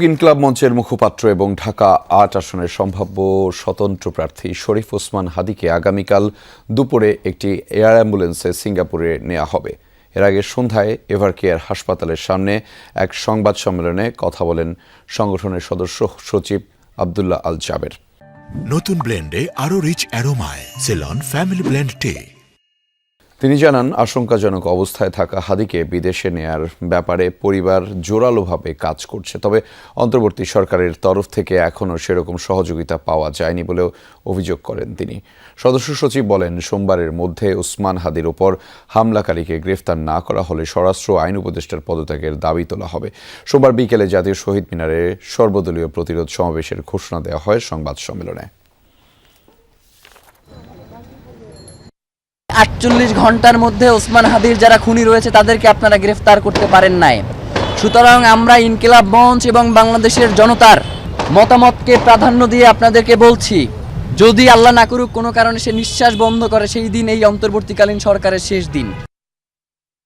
ইনকিলাব মঞ্চের মুখপাত্র এবং ঢাকা ৮ আসনের সম্ভাব্য স্বতন্ত্র প্রার্থী শরীফ ওসমান হাদীকে আগামীকাল দুপুরে একটি এয়ার অ্যাম্বুলেন্সে সিঙ্গাপুরে নেওয়া হবে। এর আগে সন্ধ্যায় এভারকেয়ার হাসপাতালের সামনে এক সংবাদ সম্মেলনে কথা বলেন সংগঠনের সদস্য সচিব আব্দুল্লাহ আল জাবের। নতুন ব্লেন্ডে আরো রিচ অ্যারোমায় সেলন ফ্যামিলি ব্লেন্ড টে। তিনি জানান, আশঙ্কাজনক অবস্থায় থাকা হাদীকে বিদেশে নেয়ার ব্যাপারে পরিবার জোরালোভাবে কাজ করছে, তবে অন্তর্বর্তী সরকারের তরফ থেকে এখনও সেরকম সহযোগিতা পাওয়া যায়নি বলেও অভিযোগ করেন তিনি। সদস্য সচিব বলেন, সোমবারের মধ্যে ওসমান হাদীর ওপর হামলাকারীকে গ্রেফতার না করা হলে স্বরাষ্ট্র আইন উপদেষ্টার পদত্যাগের দাবি তোলা হবে। সোমবার বিকেলে জাতীয় শহীদ মিনারে সর্বদলীয় প্রতিরোধ সমাবেশের ঘোষণা দেওয়া হয় সংবাদ সম্মেলনে। ৪৮ ঘন্টার মধ্যে ওসমান হাদীর যারা খুনি রয়েছে তাদেরকে আপনারা গ্রেফতার করতে পারেন নাই। সুতরাং আমরা ইনকিলাব মঞ্চ এবং বাংলাদেশের জনতার মতামতকে প্রাধান্য দিয়ে আপনাদেরকে বলছি, যদি আল্লাহ না করুক কোনো কারণে সে নিঃশ্বাস বন্ধ করে, সেই দিন এই অন্তর্বর্তীকালীন সরকারের শেষ দিন।